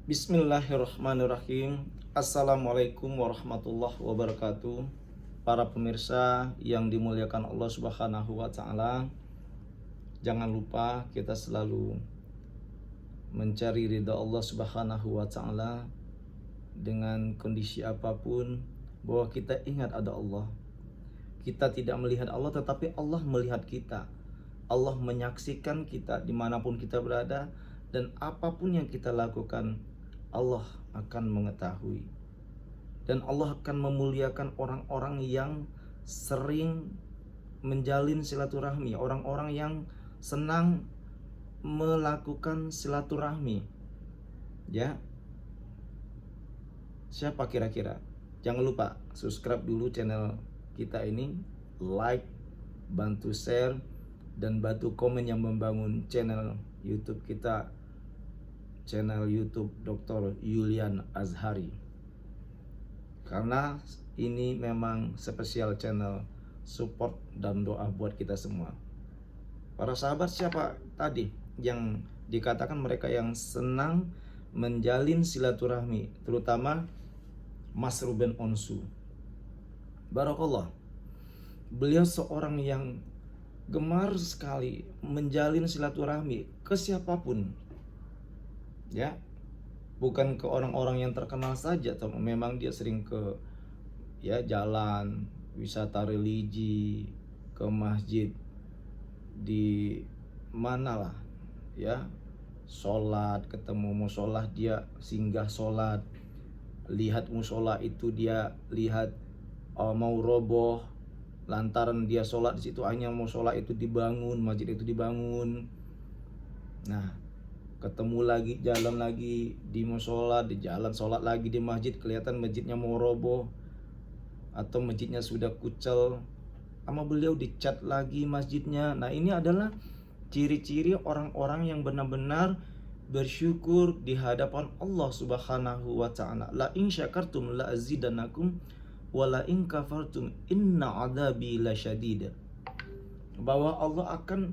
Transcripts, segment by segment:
Bismillahirrahmanirrahim. Assalamualaikum warahmatullahi wabarakatuh. Para pemirsa yang dimuliakan Allah Subhanahu wa taala, jangan lupa kita selalu mencari ridha Allah Subhanahu wa taala dengan kondisi apapun, bahwa kita ingat ada Allah. Kita tidak melihat Allah, tetapi Allah melihat kita. Allah menyaksikan kita dimanapun kita berada, dan apapun yang kita lakukan Allah akan mengetahui. Dan Allah akan memuliakan orang-orang yang sering menjalin silaturahmi, orang-orang yang senang melakukan silaturahmi. Ya, siapa kira-kira? Jangan lupa subscribe dulu channel kita ini, like, bantu share, dan bantu komen yang membangun channel YouTube kita, channel YouTube Dr. Yulian Azhari, karena ini memang spesial channel support dan doa buat kita semua. Para sahabat, siapa tadi yang dikatakan mereka yang senang menjalin silaturahmi, terutama Mas Ruben Onsu. Barakallah, beliau seorang yang gemar sekali menjalin silaturahmi ke siapapun, ya, bukan ke orang-orang yang terkenal saja. Atau memang dia sering ke jalan wisata religi, ke masjid, di mana lah ya, sholat, ketemu musola dia singgah sholat, lihat musola itu dia lihat mau roboh, lantaran dia sholat di situ, hanya musola itu dibangun, masjid itu dibangun. Nah, ketemu lagi, jalan lagi di musola, di jalan sholat lagi di masjid, kelihatan masjidnya mau roboh atau masjidnya sudah kucel, sama beliau dicat lagi masjidnya. Nah, ini adalah ciri-ciri orang-orang yang benar-benar bersyukur di hadapan Allah Subhanahu wa taala. La in syakartum la azidannakum wa la in kafartum inna adzabi lasyadid. Bahwa Allah akan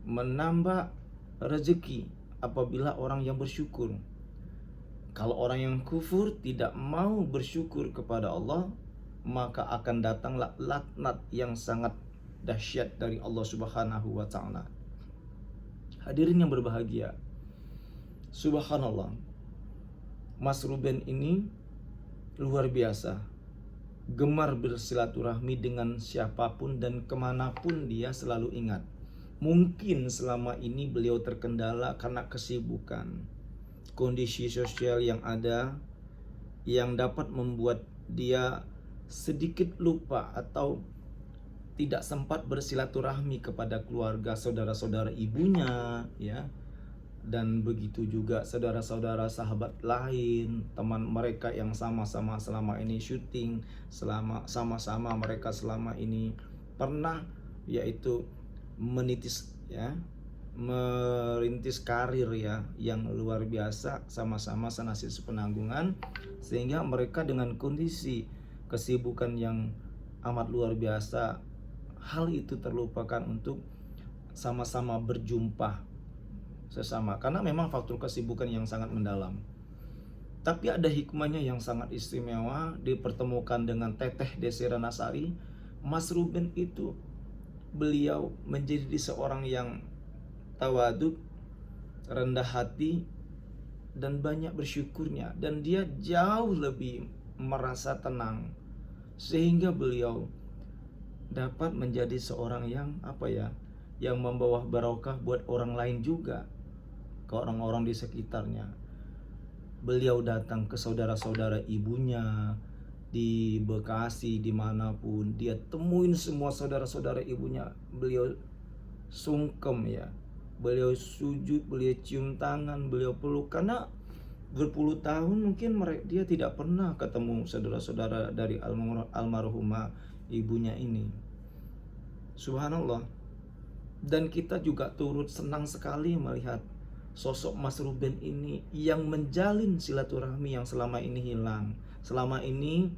menambah rezeki apabila orang yang bersyukur. Kalau orang yang kufur tidak mau bersyukur kepada Allah, maka akan datanglah laknat yang sangat dahsyat dari Allah Subhanahu wa taala. Hadirin yang berbahagia, subhanallah, Mas Ruben ini luar biasa, gemar bersilaturahmi dengan siapapun dan kemanapun dia selalu ingat. Mungkin selama ini beliau terkendala karena kesibukan, kondisi sosial yang ada, yang dapat membuat dia sedikit lupa atau tidak sempat bersilaturahmi kepada keluarga, saudara-saudara ibunya, ya, dan begitu juga saudara-saudara sahabat lain, teman mereka yang sama-sama selama ini syuting, sama-sama mereka selama ini pernah yaitu merintis karir yang luar biasa, sama-sama senasib sepenanggungan, sehingga mereka dengan kondisi kesibukan yang amat luar biasa, hal itu terlupakan untuk sama-sama berjumpa sesama, karena memang faktor kesibukan yang sangat mendalam. Tapi ada hikmahnya yang sangat istimewa dipertemukan dengan Teteh Desira Nasari. Mas Ruben itu beliau menjadi seorang yang tawaduk, rendah hati, dan banyak bersyukurnya, dan dia jauh lebih merasa tenang, sehingga beliau dapat menjadi seorang yang yang membawa barokah buat orang lain juga, ke orang-orang di sekitarnya. Beliau datang ke saudara-saudara ibunya di Bekasi, dimanapun dia temuin semua saudara-saudara ibunya, beliau sungkem beliau sujud, beliau cium tangan, beliau peluk, karena berpuluh tahun mungkin dia tidak pernah ketemu saudara-saudara dari almarhumah ibunya ini. Subhanallah. Dan kita juga turut senang sekali melihat sosok Mas Ruben ini yang menjalin silaturahmi yang selama ini hilang. Selama ini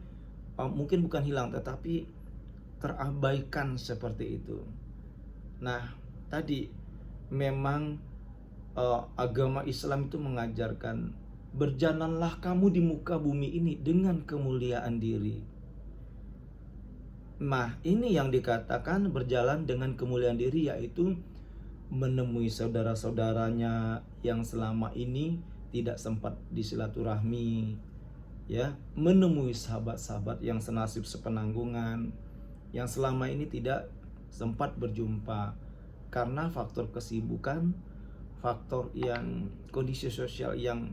mungkin bukan hilang, tetapi terabaikan seperti itu. Nah, tadi memang agama Islam itu mengajarkan berjalanlah kamu di muka bumi ini dengan kemuliaan diri. Nah, ini yang dikatakan berjalan dengan kemuliaan diri, yaitu menemui saudara-saudaranya yang selama ini tidak sempat disilaturahmi, ya, menemui sahabat-sahabat yang senasib sepenanggungan, yang selama ini tidak sempat berjumpa karena faktor kesibukan, faktor yang kondisi sosial yang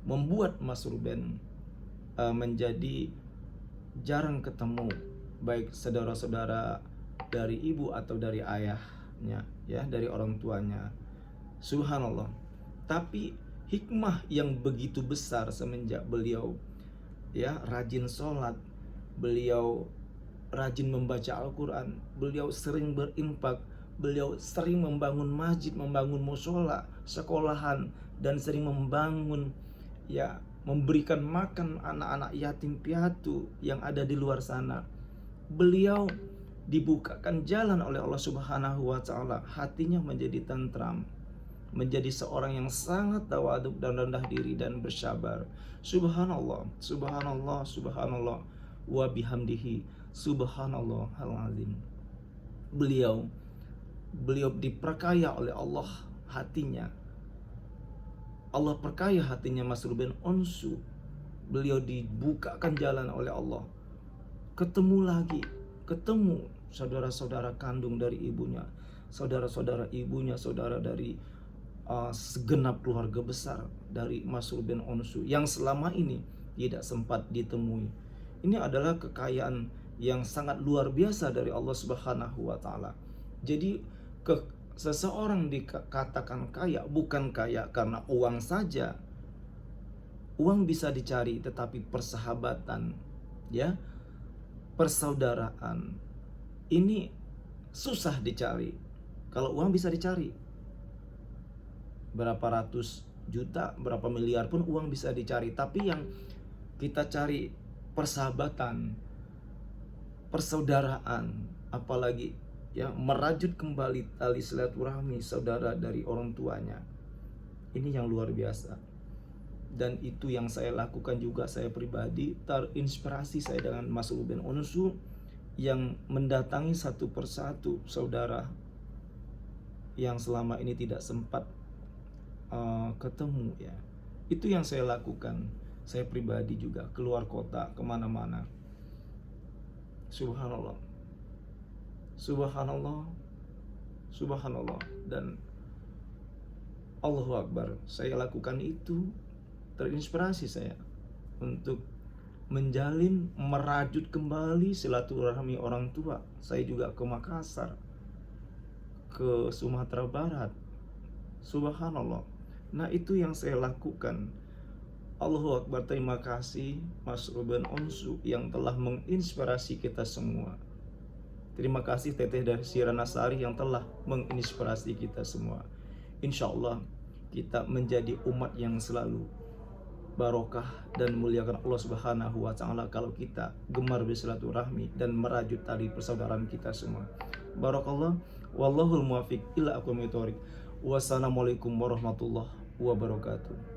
membuat Mas Ruben menjadi jarang ketemu baik saudara-saudara dari ibu atau dari ayahnya, ya, dari orang tuanya. Subhanallah. Tapi hikmah yang begitu besar semenjak beliau, ya, rajin sholat, beliau rajin membaca Al-Quran, beliau sering berinfak, beliau sering membangun masjid, membangun musola, sekolahan, dan sering membangun, ya, memberikan makan anak-anak yatim piatu yang ada di luar sana. Beliau dibukakan jalan oleh Allah Subhanahu wa Ta'ala, hatinya menjadi tentram, menjadi seorang yang sangat tawaduk dan rendah diri dan bersabar. Subhanallah, subhanallah, subhanallah, wa bihamdihi, subhanallah al-azim. Beliau diperkaya oleh Allah hatinya. Allah perkaya hatinya Mas Ruben Onsu. Beliau dibukakan jalan oleh Allah. Ketemu saudara-saudara kandung dari ibunya, saudara-saudara ibunya, saudara dari segenap keluarga besar dari Mas Ruben Onsu yang selama ini tidak sempat ditemui. Ini adalah kekayaan yang sangat luar biasa dari Allah Subhanahu wa Ta'ala. Jadi seseorang dikatakan kaya bukan kaya karena uang saja. Uang bisa dicari, tetapi persahabatan, ya, persaudaraan ini susah dicari. Kalau uang bisa dicari, berapa ratus juta, berapa miliar pun uang bisa dicari. Tapi yang kita cari persahabatan, persaudaraan, apalagi, ya, merajut kembali tali silaturahmi saudara dari orang tuanya. Ini yang luar biasa. Dan itu yang saya lakukan juga, saya pribadi terinspirasi saya dengan Mas Ruben Onsu yang mendatangi satu persatu saudara yang selama ini tidak sempat ketemu, ya. Itu yang saya lakukan. Saya pribadi juga keluar kota kemana-mana. Subhanallah, subhanallah, subhanallah, dan Allahu Akbar. Saya lakukan itu, terinspirasi saya untuk menjalin, merajut kembali silaturahmi orang tua. Saya juga ke Makassar, ke Sumatera Barat. Subhanallah. Nah, itu yang saya lakukan. Allahu Akbar. Terima kasih Mas Ruben Onsu yang telah menginspirasi kita semua. Terima kasih Teteh dari Siranasari yang telah menginspirasi kita semua. Insya Allah kita menjadi umat yang selalu barokah dan muliakan Allah Subhanahu wa Ta'ala kalau kita gemar bersilaturahmi dan merajut tali persaudaraan kita semua. Barakallah, wallahul muwaffiq ila aqwamit thoriq. Wassalamualaikum warahmatullahi wabarakatuh.